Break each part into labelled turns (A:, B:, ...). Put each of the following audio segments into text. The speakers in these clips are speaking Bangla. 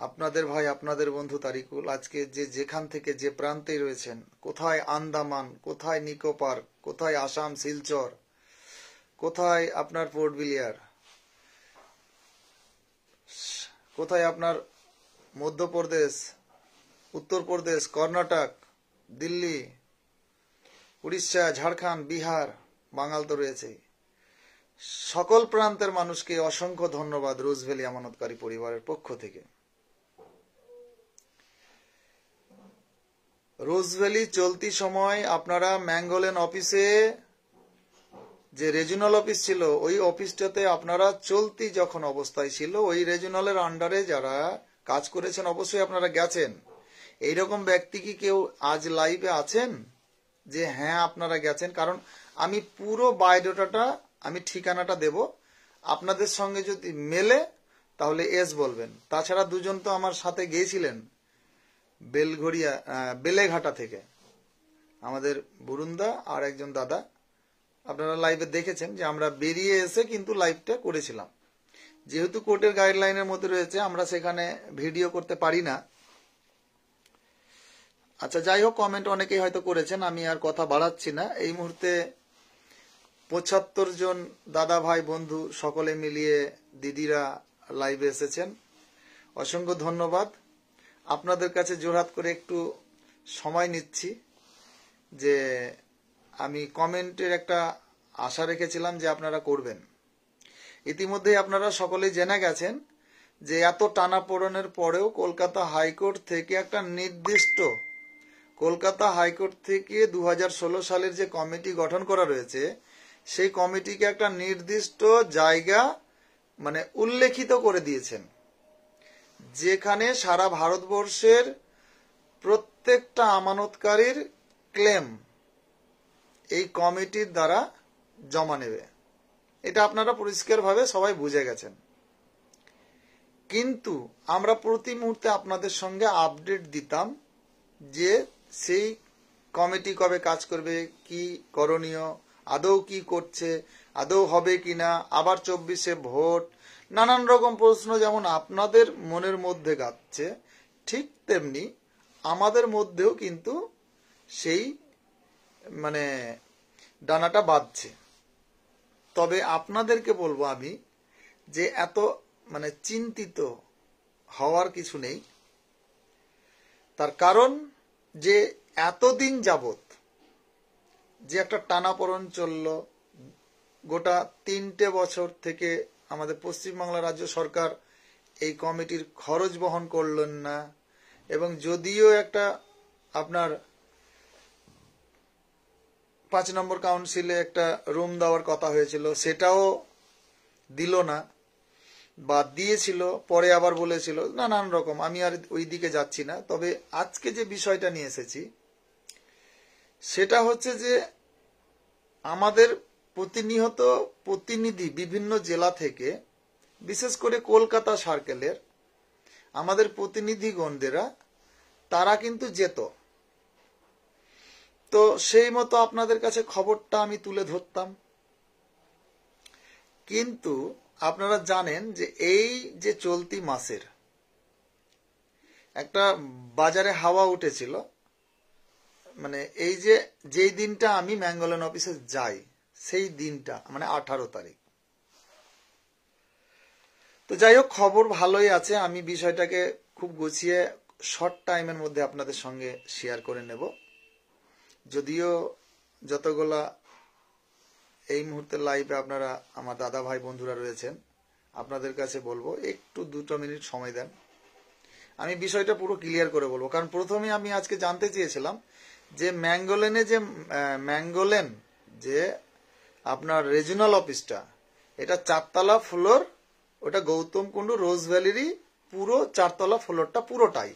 A: আপনাদের ভাই আপনাদের বন্ধু তারিকুল আজকে যেখান থেকে যে প্রান্তেই রয়েছেন, কোথায় আন্দামান, কোথায় নিকোবর, কোথায় আসাম শিলচর, কোথায় আপনার পোর্ট ব্লেয়ার, কোথায় আপনার মধ্যপ্রদেশ, উত্তরপ্রদেশ, কর্ণাটক, দিল্লি, উড়িষ্যা, ঝাড়খণ্ড, বিহার, বাঙাল তো রয়েছেই। সকল প্রান্তের মানুষকে অসংখ্য ধন্যবাদ রোজ ভ্যালি আমানতকারী পরিবারের পক্ষ থেকে। রোজ ভ্যালি চলতি সময় আপনারা ম্যাঙ্গোলেন অফিসে যে রিজিওনাল অফিস ছিল, ওই অফিসটাতে আপনারা চলতি যখন অবস্থায় ছিল, ওই রিজিওনালের আন্ডারে যারা কাজ করেছেন অবশ্যই আপনারা গেছেন। এইরকম ব্যক্তি কি কেউ আজ লাইভে আছেন যে হ্যাঁ আপনারা গেছেন? কারণ আমি পুরো বায়োডাটাটা, আমি ঠিকানাটা দেব, আপনাদের সঙ্গে যদি মেলে তাহলে এস বলবেন। তাছাড়া দুজন তো আমার সাথে গিয়েছিলেন বেলঘড়িয়া, বেলেঘাটা থেকে, আমাদের বরুণদা আর একজন দাদা। আপনারা লাইভে দেখেছেন যে আমরা বেরিয়ে এসে কিন্তু লাইভটা করেছিলাম। যেহেতু কোর্টের গাইডলাইনের মধ্যে রয়েছে, আমরা সেখানে ভিডিও করতে পারি না। আচ্ছা, যাই হোক, কমেন্ট অনেকেই হয়তো করেছেন, আমি আর কথা বাড়াচ্ছি না। এই মুহূর্তে 75 জন দাদা ভাই বন্ধু সকলে মিলিয়ে দিদিরা লাইভে এসেছেন, অসংখ্য ধন্যবাদ। আপনাদের কাছে জোরহাত করে একটু সময় নিচ্ছি যে আমি কমেন্টের একটা আশা রেখেছিলাম যে আপনারা করবেন। ইতিমধ্যে আপনারা সকলেই জেনে গেছেন যে এত টানাপোড়েনের পরেও কলকাতা হাইকোর্ট থেকে একটা নির্দিষ্ট, কলকাতা হাইকোর্ট থেকে 2016 সালের যে কমিটি গঠন করা রয়েছে, সেই কমিটিকে একটা নির্দিষ্ট জায়গা মানে উল্লেখিত করে দিয়েছেন, যেখানে সারা ভারতবর্ষের প্রত্যেকটা আমানতকারীর ক্লেম এই কমিটির দ্বারা জমা নেবে। এটা আপনারা পরিষ্কারভাবে সবাই বুঝে গেছেন। কিন্তু আমরা প্রতি মুহূর্তে আপনাদের সঙ্গে আপডেট দিতাম যে সেই কমিটি কবে কাজ করবে, কি করণীয়, আদৌ কি করছে, আদৌ হবে কিনা, আবার 24-এ ভোট, নানান রকম প্রশ্ন যেমন আপনাদের মনের মধ্যে গাচ্ছে, ঠিক তেমনি আমাদের মধ্যেও কিন্তু সেই মানে ডানাটা বাঁধছে। তবে আপনাদেরকে বলবো আমি যে এত মানে চিন্তিত হওয়ার কিছু নেই। তার কারণ যে এতদিন যাবত যে একটা টানাপোড়েন চলল, গোটা 3টে বছর থেকে আমাদের পশ্চিমবাংলা রাজ্য সরকার এই কমিটির খরচ বহন করলেন না, এবং যদিও একটা আপনার 5 নম্বর কাউন্সিলে একটা রুম দেওয়ার কথা হয়েছিল, সেটাও দিল না, বা দিয়েছিল পরে আবার বলেছিল, নানান রকম, আমি আর ওই দিকে যাচ্ছি না। তবে আজকে যে বিষয়টা নিয়ে এসেছি সেটা হচ্ছে যে আমাদের প্রতিনিয়ত প্রতিনিধি বিভিন্ন জেলা থেকে, বিশেষ করে কলকাতা সার্কেলের আমাদের প্রতিনিধিগণদেরা, তারা কিন্তু যেত, তো সেই মতো আপনাদের কাছে খবরটা আমি তুলে ধরতাম। কিন্তু আপনারা জানেন যে এই যে চলতি মাসের একটা বাজারে হাওয়া উঠেছিল, মানে এই যে যেই দিনটা আমি ম্যাঙ্গোলেন অফিসে যাই, সেই দিনটা মানে 18 তারিখ। তো যাই হোক, খবর ভালোই আছে। আমি বিষয়টাকে খুব গুছিয়ে শর্ট টাইমের মধ্যে আপনাদের সঙ্গে শেয়ার করে নেব। যদিও যতগুলা এই মুহূর্তে লাইভে আপনারা আমার দাদা ভাই বন্ধুরা রয়েছেন, আপনাদের কাছে বলবো একটু 2 মিনিট সময় দেন, আমি বিষয়টা পুরো ক্লিয়ার করে বলবো। কারণ প্রথমে আমি আজকে জানতে চেয়েছিলাম যে ম্যাঙ্গোলেনে যে ম্যাঙ্গোলেন যে আপনার রিজিওনাল অফিসটা, এটা 4তলা ফ্লোর, ওটা গৌতম কুণ্ডু রোজ ভ্যালিরই পুরো 4তলা ফ্লোরটা পুরোটাই।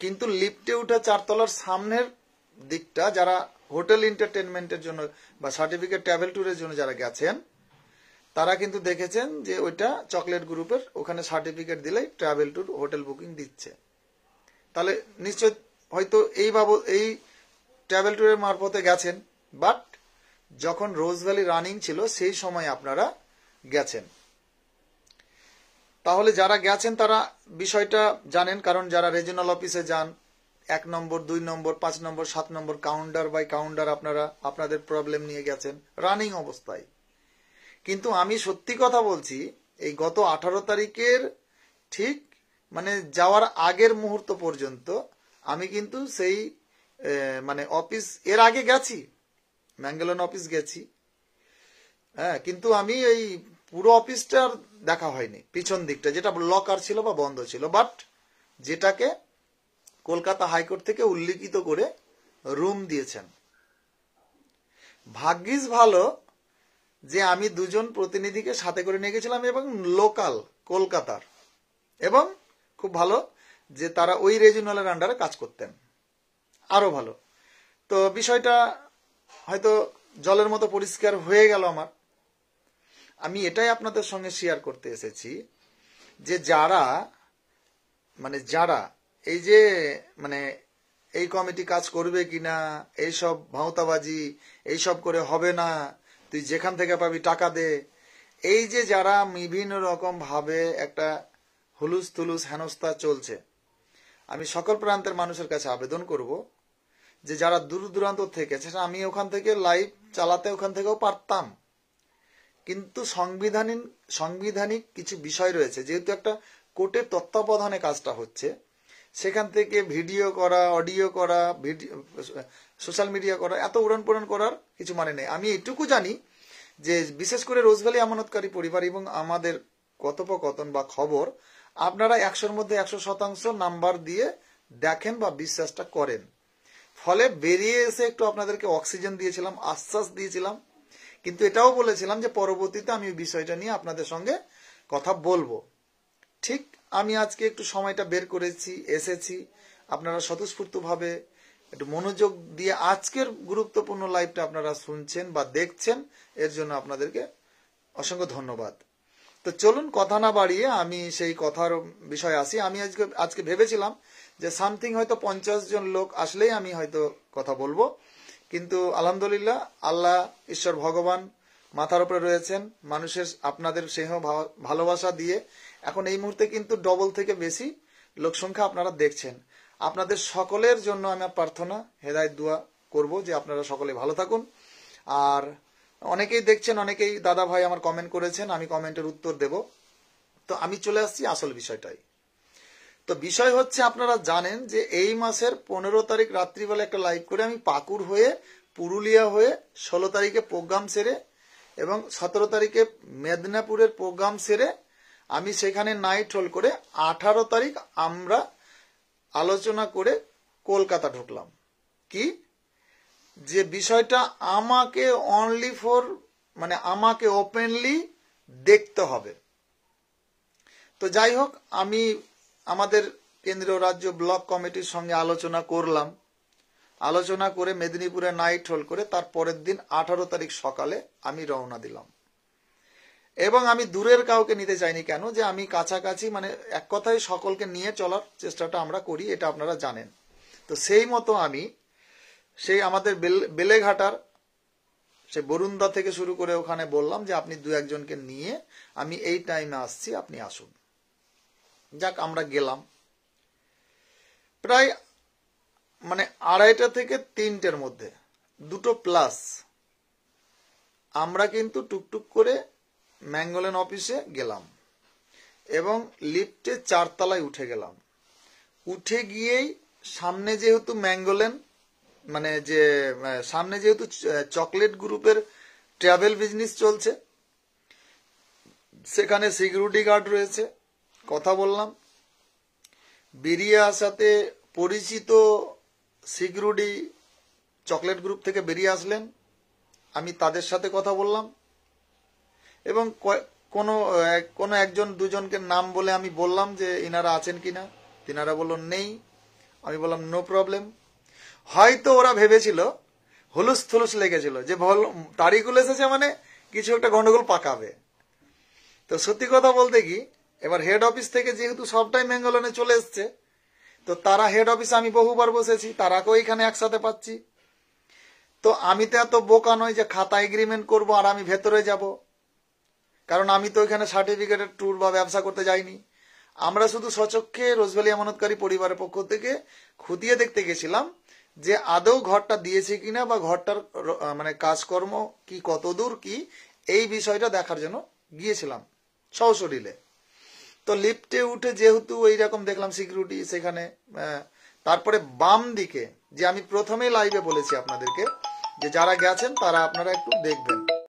A: কিন্তু লিফটে উঠে 4তলার সামনের দিকটা যারা হোটেল এন্টারটেনমেন্টের জন্য বা সার্টিফিকেট ট্রাভেল ট্যুরের জন্য যারা গেছেন, তারা কিন্তু দেখেছেন যে ওইটা চকলেট গ্রুপের, ওখানে সার্টিফিকেট দিলেই ট্রাভেল ট্যুর হোটেল বুকিং দিচ্ছে। তাহলে নিশ্চয় হয়তো এই ট্রাভেল ট্যুরের মারফতে গেছেন, বাট যখন রোজ ভ্যালি রানিং ছিল সেই সময় আপনারা গেছেন। তাহলে যারা গেছেন তারা বিষয়টা জানেন, কারণ যারা রিজিওনাল অফিসে যান 1 নম্বর 2 নম্বর 5 নম্বর 7 নম্বর কাউন্টার বাই কাউন্টার আপনারা আপনাদের প্রবলেম নিয়ে গেছেন রানিং অবস্থায়। কিন্তু আমি সত্যি কথা বলছি, এই গত 18 তারিখের ঠিক মানে যাওয়ার আগের মুহূর্ত পর্যন্ত আমি কিন্তু সেই মানে অফিস এর আগে গেছি, ম্যাঙ্গালোর অফিস গেছি, হ্যাঁ, কিন্তু আমি এই পুরো অফিসটার দেখা হয়নি, পিছন দিকটা যেটা লকার ছিল বা বন্ধ ছিল, বাট যেটাকে কলকাতা হাইকোর্ট থেকে উল্লিখিত করে রুম দিয়েছেন। ভাগ্যিস ভালো যে আমি 2 জন প্রতিনিধিকে সাথে করে নিয়ে গেছিলাম এবং লোকাল কলকাতার, এবং খুব ভালো যে তারা ওই রিজিওনালের আন্ডারে কাজ করতেন, আরো ভালো। তো বিষয়টা হয়তো জলের মতো পরিষ্কার হয়ে গেল আমার। আমি এটাই আপনাদের সঙ্গে শেয়ার করতে এসেছি যে যারা এই যে মানে এই কমিটি কাজ করবে কিনা, এইসব ভাঁওতাবাজি, এইসব করে হবে না, তুই যেখান থেকে পাবি টাকা দে, এই যে যারা বিভিন্ন রকম ভাবে একটা হুলুস তুলুস হেনস্থা চলছে, আমি সকল প্রান্তের মানুষের কাছে আবেদন করব যে যারা দূর দূরান্ত থেকে, সেটা আমি ওখান থেকে লাইভ চালাতে ওখান থেকেও পারতাম, কিন্তু সাংবিধানিক কিছু বিষয় রয়েছে, যেহেতু একটা কোর্টের তত্ত্বাবধানে কাজটা হচ্ছে, সেখান থেকে ভিডিও করা, অডিও করা, সোশ্যাল মিডিয়া করা, এত উড়ান করার কিছু মানে নেই। আমি এটুকু জানি যে বিশেষ করে রোজভ্যালি আমানতকারী পরিবার এবং আমাদের কথোপকথন বা খবর আপনারা 100-র মধ্যে 100% নাম্বার দিয়ে দেখেন বা বিশ্বাসটা করেন। ফলে বেরিয়ে এসে একটু আপনাদেরকে অক্সিজেন দিয়েছিলাম, আশ্বাস দিয়েছিলাম, কিন্তু এটাও বলেছিলাম যে পরবর্তীতে আমি বিষয়টা নিয়ে আপনাদের সঙ্গে কথা বলবো। ঠিক আমি আজকে একটু সময়টা বের করেছি, এসেছি, আপনারা স্বতঃস্ফূর্তভাবে একটু মনোযোগ দিয়ে আজকের গুরুত্বপূর্ণ লাইভটা আপনারা শুনছেন বা দেখছেন, এর জন্য আপনাদেরকে অসংখ্য ধন্যবাদ। তো চলুন কথা না বাড়িয়ে আমি সেই কথার বিষয়ে আসি। আমি আজকে ভেবেছিলাম যে সামথিং হয়তো 50 জন লোক আসলেই আমি হয়তো কথা বলবো, কিন্তু আলহামদুলিল্লাহ আল্লাহ ঈশ্বর ভগবান মাথার উপরে রয়েছেন, মানুষের আপনাদের স্নেহ ভালোবাসা দিয়ে এখন এই মুহূর্তে কিন্তু ডবল থেকে বেশি লোক সংখ্যা আপনারা দেখছেন। আপনাদের সকলের জন্য আমি প্রার্থনা হেদায়েত দোয়া করব যে আপনারা সকলে ভালো থাকুন। আর অনেকেই দেখছেন, অনেকেই দাদা ভাই আমার কমেন্ট করেছেন, আমি কমেন্টের উত্তর দেব। তো আমি চলে আসছি আসল বিষয়টাই। তো বিষয় হচ্ছে, আপনারা জানেন যে এই মাসের 15 তারিখ রাত্রিবেলা একটা লাইভ করে আমি পাকুড় হয়ে পুরুলিয়া হয়ে 16 তারিখে প্রোগ্রাম সেরে এবং 17 তারিখে মেদিনীপুরের প্রোগ্রাম সেরে আমি সেখানে নাইট হোল্ড করে 18 তারিখ আমরা আলোচনা করে কলকাতা ঢুকলাম। কি যে বিষয়টা আমাকে অনলি ফর মানে আমাকে ওপেনলি দেখতে হবে। তো যাই হোক, আমি আমাদের কেন্দ্রীয় রাজ্য ব্লক কমিটির সঙ্গে আলোচনা করলাম, আলোচনা করে মেদিনীপুরে নাইট হোল্ড করে তার পরের দিন 18 তারিখ সকালে আমি রওনা দিলাম। এবং আমি দূরের কাউকে নিতে চাইনি, কেন যে আমি কাছাকাছি মানে এক কথায় সকলকে নিয়ে চলার চেষ্টাটা আমরা করি, এটা আপনারা জানেন। তো সেই মতো আমি সেই আমাদের বেলেঘাটার সে বরুণদা থেকে শুরু করে ওখানে বললাম যে আপনি 2-1 জনকে নিয়ে আমি এই টাইমে আসছি, আপনি আসুন। যাক, আমরা গেলাম প্রায় মানে 2:30 থেকে 3টের মধ্যে, 2+, আমরা কিন্তু টুকটুক করে ম্যাঙ্গোলেন অফিসে গেলাম এবং লিফটে 4 তলায় উঠে গেলাম। উঠে গিয়েই সামনে যেহেতু ম্যাঙ্গোলেন মানে যে সামনে যেহেতু চকলেট গ্রুপের ট্রাভেল বিজনেস চলছে, সেখানে সিকিউরিটি গার্ড রয়েছে, কথা বললাম। বেরিয়ে আসাতে পরিচিত সিকিউরিটি চকলেট গ্রুপ থেকে বেরিয়ে আসলেন, আমি তাদের সাথে কথা বললাম এবং কোনো 1-2 জনকে নাম বলে আমি বললাম যে ইনারা আছেন কিনা, তিনারা বলল নেই। আমি বললাম নো প্রবলেম। হয়তো ওরা ভেবেছিল হুলুস থুলুস লেগেছিল যে তারিকুল এসেছে মানে কিছু একটা গন্ডগোল পাকাবে। তো সত্যি কথা বলতে কি, এবার হেড অফিস থেকে যেহেতু সবটাই ম্যাঙ্গোলনে চলে এসছে, তো তারা হেড অফিসে আমি বহুবার বসেছি, তারাকেও এখানে একসাথে পাচ্ছি। তো আমি তো এত বোকা নয় যে খাতা এগ্রিমেন্ট করবো আর আমি ভেতরে যাব। কারণ আমি তো এখানে সার্টিফিকেটের ট্যুর বা ব্যবসা করতে যাইনি। আমরা শুধু সচক্ষে রোজভ্যালি আমানতকারী পরিবারের পক্ষ থেকে খুঁটিয়ে দেখতে গেছিলাম যে আদৌ ঘরটা দিয়েছে কিনা, বা ঘরটার মানে কাজকর্ম কি, কতদূর কি, এই বিষয়টা দেখার জন্য গিয়েছিলাম সশরীরে। তো লিফটে উঠে যেহেতু এইরকম দেখলাম সিকিউরিটি সেখানে, তারপরে বাম দিকে, যে আমি প্রথমেই লাইভে বলেছি আপনাদেরকে যে যারা গেছেন তারা আপনারা একটু দেখবেন,